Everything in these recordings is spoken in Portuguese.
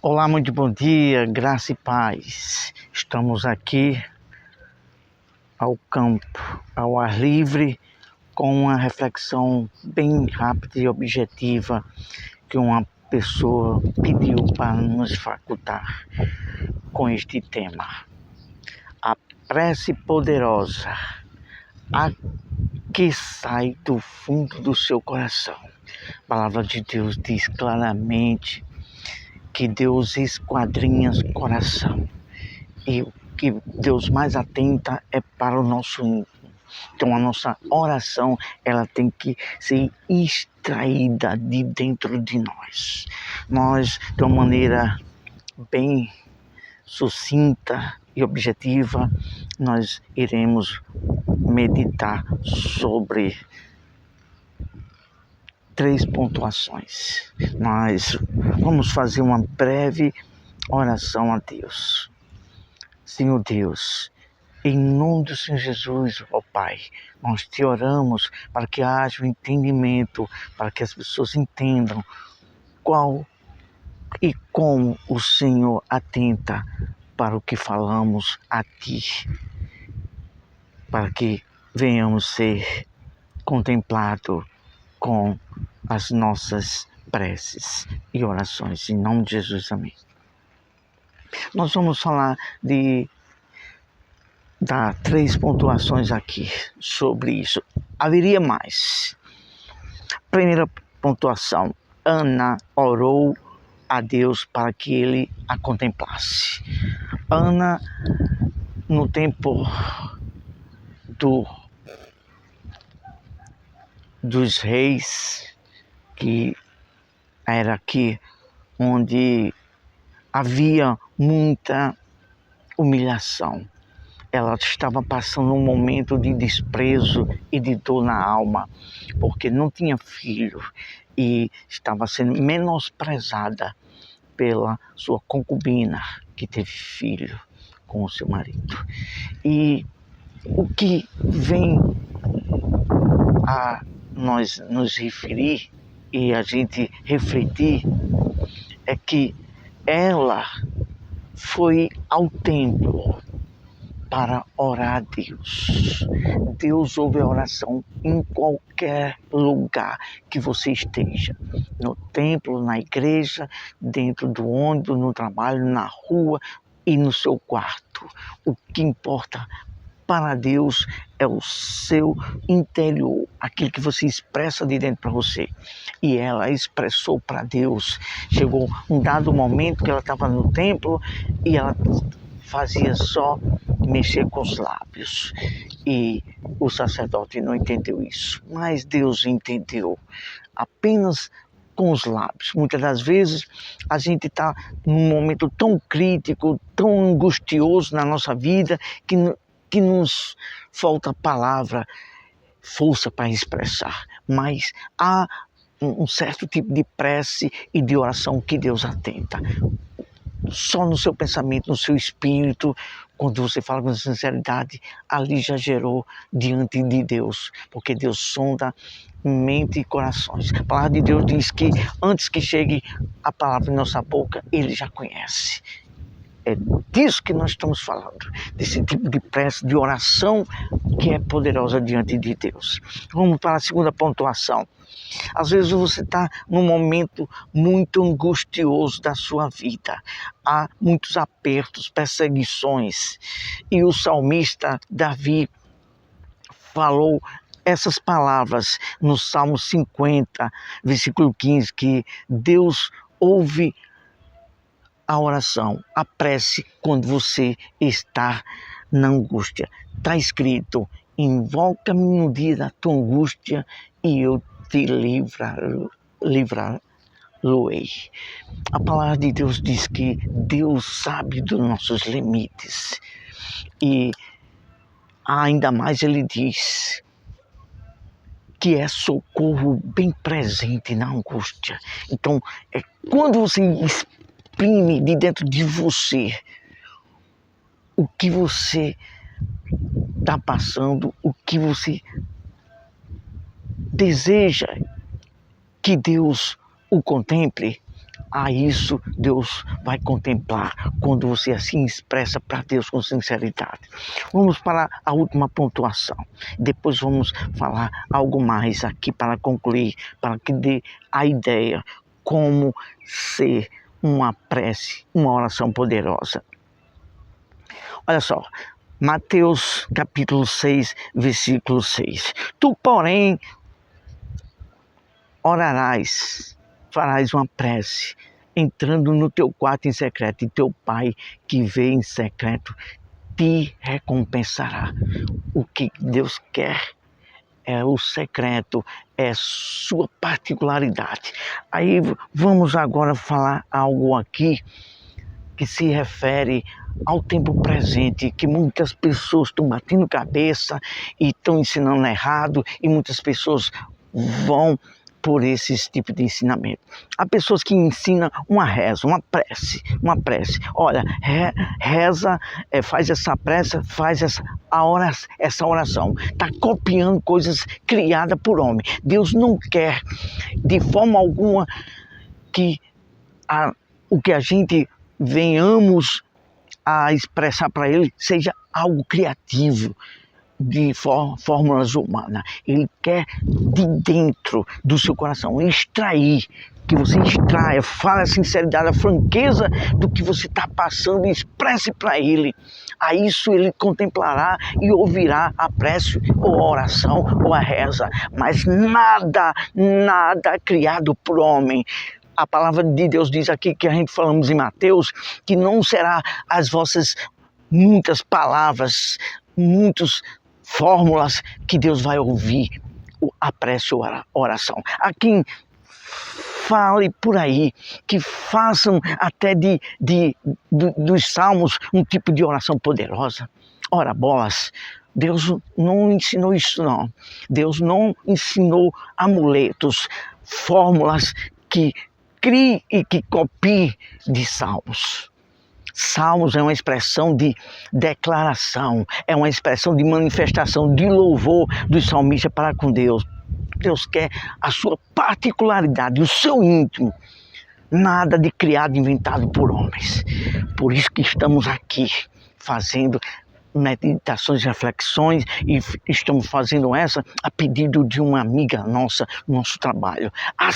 Olá, muito bom dia, graça e paz. Estamos aqui ao campo, ao ar livre, com uma reflexão bem rápida e objetiva que uma pessoa pediu para nos facultar com este tema. A prece poderosa, a que sai do fundo do seu coração. A palavra de Deus diz claramente que Deus esquadrinha o coração e o que Deus mais atenta é para o nosso íntimo. Então a nossa oração, ela tem que ser extraída de dentro de nós. Nós, de uma maneira bem sucinta e objetiva, nós iremos meditar sobre 3 pontuações. Nós vamos fazer uma breve oração a Deus. Senhor Deus, em nome do Senhor Jesus, ó Pai, nós te oramos para que haja um entendimento, para que as pessoas entendam qual e como o Senhor atenta para o que falamos a Ti, para que venhamos ser contemplados com as nossas preces e orações. Em nome de Jesus, amém. Nós vamos falar dar 3 pontuações aqui sobre isso. Haveria mais. Primeira pontuação: Ana orou a Deus para que ele a contemplasse. Ana, no tempo dos reis, que era aqui onde havia muita humilhação. Ela estava passando um momento de desprezo e de dor na alma, porque não tinha filho e estava sendo menosprezada pela sua concubina, que teve filho com o seu marido. E o que vem a nós nos referir e a gente refletir é que ela foi ao templo para orar a Deus. Deus ouve a oração em qualquer lugar que você esteja. No templo, na igreja, dentro do ônibus, no trabalho, na rua e no seu quarto. O que importa para Deus é o seu interior, aquilo que você expressa de dentro para você. E ela expressou para Deus. Chegou um dado momento que ela estava no templo e ela fazia só mexer com os lábios. E o sacerdote não entendeu isso, mas Deus entendeu. Apenas com os lábios. Muitas das vezes a gente está num momento tão crítico, tão angustioso na nossa vida, que nos falta palavra, força para expressar. Mas há um certo tipo de prece e de oração que Deus atenta. Só no seu pensamento, no seu espírito, quando você fala com sinceridade, ali já gerou diante de Deus, porque Deus sonda mente e corações. A palavra de Deus diz que antes que chegue a palavra em nossa boca, Ele já conhece. É disso que nós estamos falando, desse tipo de prece, de oração que é poderosa diante de Deus. Vamos para a segunda pontuação. Às vezes você está num momento muito angustioso da sua vida. Há muitos apertos, perseguições. E o salmista Davi falou essas palavras no Salmo 50, versículo 15, que Deus ouve a oração, a prece, quando você está na angústia. Está escrito: invoca-me no dia da tua angústia e eu te livrarei. A palavra de Deus diz que Deus sabe dos nossos limites. E ainda mais Ele diz que é socorro bem presente na angústia. Então, quando você exprime de dentro de você o que você está passando, o que você deseja que Deus o contemple, A isso Deus vai contemplar quando você assim expressa para Deus com sinceridade. Vamos para a última pontuação. Depois vamos falar algo mais aqui para concluir, para que dê a ideia como ser uma prece, uma oração poderosa. Olha só, Mateus capítulo 6, versículo 6. Tu, porém, orarás, farás uma prece, entrando no teu quarto em secreto, e teu pai que vê em secreto te recompensará. O que Deus quer é o secreto, é sua particularidade. Aí vamos agora falar algo aqui que se refere ao tempo presente, que muitas pessoas estão batendo cabeça e estão ensinando errado, e muitas pessoas vão por esse tipo de ensinamento. Há pessoas que ensinam uma reza, uma prece. Olha, reza, faz essa prece, faz essa oração. Está copiando coisas criadas por homem. Deus não quer, de forma alguma, que o que a gente venhamos a expressar para Ele seja algo criativo, de fórmulas humanas. Ele quer de dentro do seu coração extrair, que você extraia, fale a sinceridade, a franqueza do que você está passando e expresse para Ele. A isso Ele contemplará e ouvirá a prece ou a oração ou a reza. Mas nada criado por homem. A palavra de Deus diz aqui, que a gente falamos em Mateus, que não será as vossas muitas palavras, muitas fórmulas que Deus vai ouvir a prece ou a oração. A quem fale por aí, que façam até dos salmos um tipo de oração poderosa. Ora, bolas, Deus não ensinou isso não. Deus não ensinou amuletos, fórmulas que crie e que copie de salmos. Salmos é uma expressão de declaração, é uma expressão de manifestação, de louvor dos salmistas para com Deus. Deus quer a sua particularidade, o seu íntimo. Nada de criado, inventado por homens. Por isso que estamos aqui fazendo meditações e reflexões, e estamos fazendo essa a pedido de uma amiga nossa, nosso trabalho. Há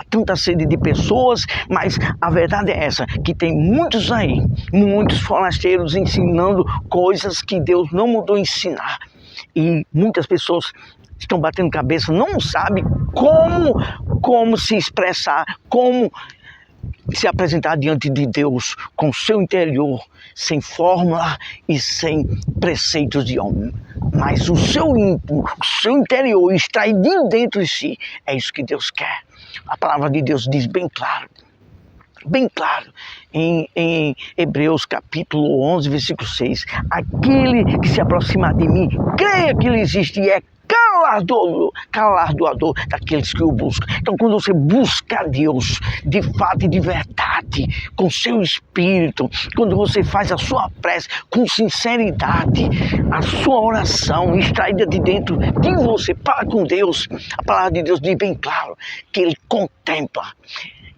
tanta sede de pessoas, mas a verdade é essa, que tem muitos aí, muitos forasteiros ensinando coisas que Deus não mandou ensinar. E muitas pessoas estão batendo cabeça, não sabem como se expressar, como se apresentar diante de Deus com o seu interior, sem fórmula e sem preceitos de homem. Mas o seu íntimo, o seu interior, extrair de dentro de si, é isso que Deus quer. A palavra de Deus diz bem claro, em Hebreus capítulo 11, versículo 6. Aquele que se aproximar de mim, creia que Ele existe e é galardoador daqueles que o buscam. Então, quando você busca Deus de fato e de verdade, com seu espírito, quando você faz a sua prece com sinceridade, a sua oração extraída de dentro de você para com Deus, a palavra de Deus diz bem claro que Ele contempla,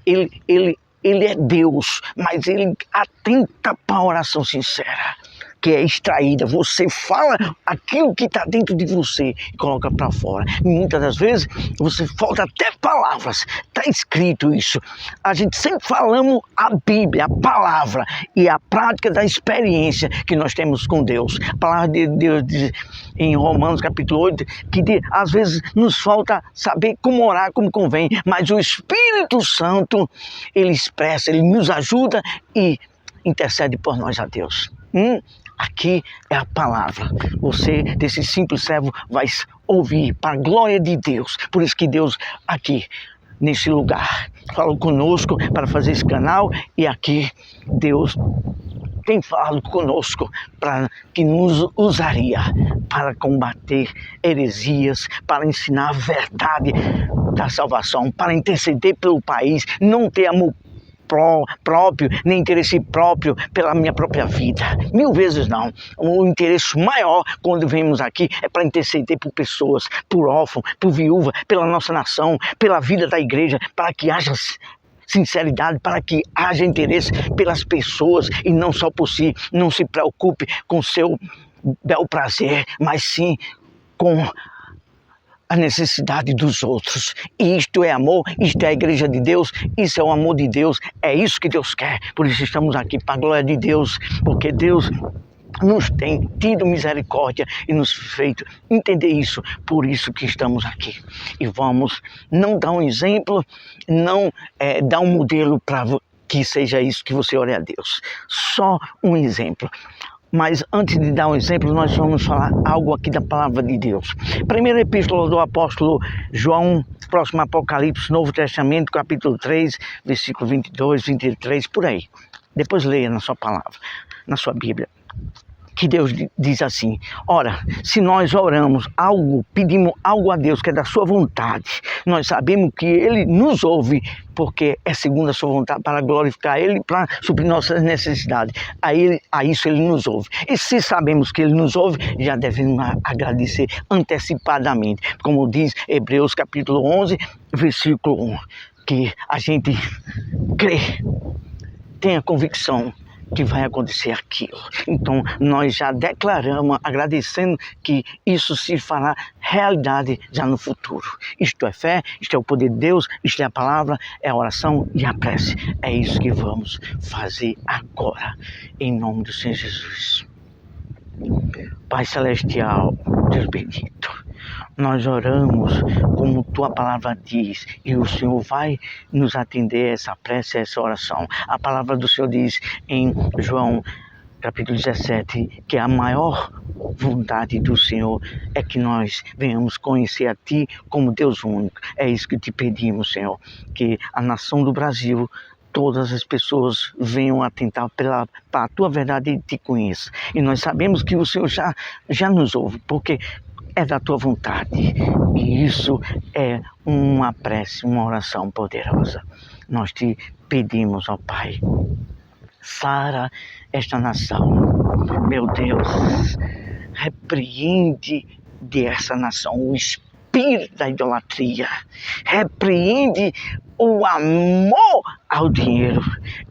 Ele é Deus, mas Ele atenta para a oração sincera, que é extraída. Você fala aquilo que está dentro de você e coloca para fora. E muitas das vezes você falta até palavras. Está escrito isso. A gente sempre falamos a Bíblia, a palavra e a prática da experiência que nós temos com Deus. A palavra de Deus diz em Romanos capítulo 8 que às vezes nos falta saber como orar como convém, mas o Espírito Santo, Ele expressa, Ele nos ajuda e intercede por nós a Deus. Aqui é a palavra. Você, desse simples servo, vai ouvir para a glória de Deus. Por isso que Deus aqui, nesse lugar, falou conosco para fazer esse canal. E aqui Deus tem falado conosco para que nos usaria para combater heresias, para ensinar a verdade da salvação, para interceder pelo país, não ter amor próprio, nem interesse próprio pela minha própria vida. 1000 vezes não. O interesse maior quando vemos aqui é para interceder por pessoas, por órfão, por viúva, pela nossa nação, pela vida da igreja, para que haja sinceridade, para que haja interesse pelas pessoas e não só por si. Não se preocupe com seu bel prazer, mas sim com a necessidade dos outros. E isto é amor, isto é a igreja de Deus, isso é o amor de Deus, é isso que Deus quer. Por isso estamos aqui, para a glória de Deus, porque Deus nos tem tido misericórdia e nos feito entender isso, por isso que estamos aqui. E vamos não dar um exemplo, não dar um modelo para que seja isso que você ore a Deus. Só um exemplo. Mas antes de dar um exemplo, nós vamos falar algo aqui da palavra de Deus. Primeira epístola do apóstolo João, próximo Apocalipse, Novo Testamento, capítulo 3, versículo 22, 23, por aí. Depois leia na sua palavra, na sua Bíblia. Que Deus diz assim: ora, se nós oramos algo, pedimos algo a Deus que é da sua vontade, nós sabemos que Ele nos ouve, porque é segundo a sua vontade, para glorificar Ele, para suprir nossas necessidades. A isso Ele nos ouve. E se sabemos que Ele nos ouve, já devemos agradecer antecipadamente. Como diz Hebreus capítulo 11, versículo 1, que a gente crê, tenha convicção que vai acontecer aquilo. Então, nós já declaramos, agradecendo que isso se fará realidade já no futuro. Isto é fé, isto é o poder de Deus, isto é a palavra, é a oração e a prece. É isso que vamos fazer agora, em nome do Senhor Jesus. Pai Celestial, Deus bendito, nós oramos como Tua palavra diz, e o Senhor vai nos atender essa prece, essa oração. A palavra do Senhor diz em João capítulo 17, que a maior vontade do Senhor é que nós venhamos conhecer a Ti como Deus único. É isso que te pedimos, Senhor, que a nação do Brasil, todas as pessoas venham atentar para a Tua verdade e Te conheçam. E nós sabemos que o Senhor já nos ouve, porque é da Tua vontade. E isso é uma prece, uma oração poderosa. Nós Te pedimos, ó Pai, sara esta nação. Meu Deus, repreende dessa nação o espírito da idolatria. Repreende o amor ao dinheiro.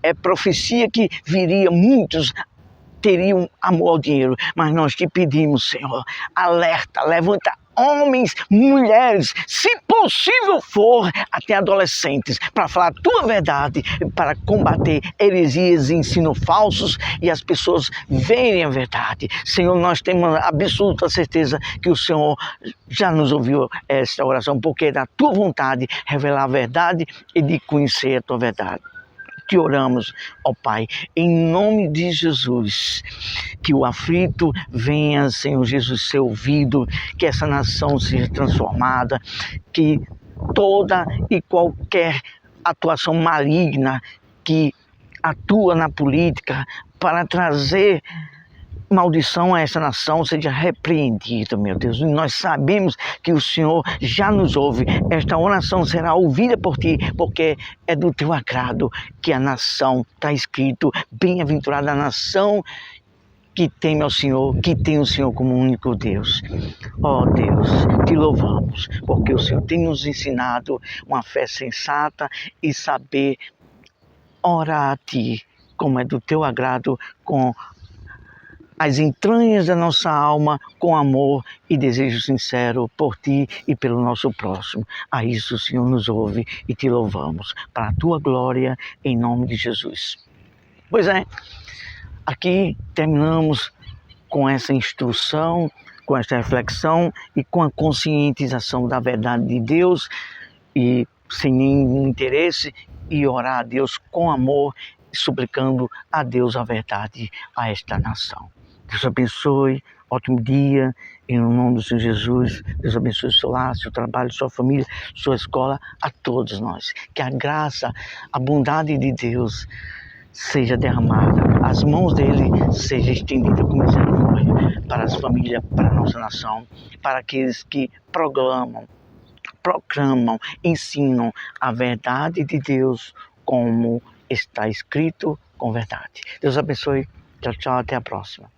É profecia que viria muitos teriam amor ao dinheiro, mas nós te pedimos, Senhor, alerta, levanta homens, mulheres, se possível for, até adolescentes, para falar a Tua verdade, para combater heresias e ensinos falsos e as pessoas verem a verdade. Senhor, nós temos absoluta certeza que o Senhor já nos ouviu esta oração, porque é da Tua vontade revelar a verdade e de conhecer a Tua verdade. Te oramos, ó Pai, em nome de Jesus, que o aflito venha, Senhor Jesus, ser ouvido, que essa nação seja transformada, que toda e qualquer atuação maligna que atua na política para trazer maldição a essa nação seja repreendida, meu Deus. E nós sabemos que o Senhor já nos ouve. Esta oração será ouvida por Ti, porque é do Teu agrado que a nação, está escrito, bem-aventurada a nação que teme ao Senhor, que tem o Senhor como único Deus. Ó Deus, Te louvamos, porque o Senhor tem nos ensinado uma fé sensata e saber orar a Ti, como é do Teu agrado, com as entranhas da nossa alma, com amor e desejo sincero por Ti e pelo nosso próximo. A isso o Senhor nos ouve e Te louvamos, para a Tua glória, em nome de Jesus. Pois é, aqui terminamos com essa instrução, com esta reflexão e com a conscientização da verdade de Deus, e sem nenhum interesse, e orar a Deus com amor, suplicando a Deus a verdade a esta nação. Deus abençoe, ótimo dia, em nome do Senhor Jesus. Deus abençoe o seu lar, seu trabalho, sua família, sua escola, a todos nós. Que a graça, a bondade de Deus seja derramada, as mãos dele sejam estendidas com misericórdia para as famílias, para a nossa nação, para aqueles que proclamam, ensinam a verdade de Deus como está escrito com verdade. Deus abençoe. Tchau, tchau, até a próxima.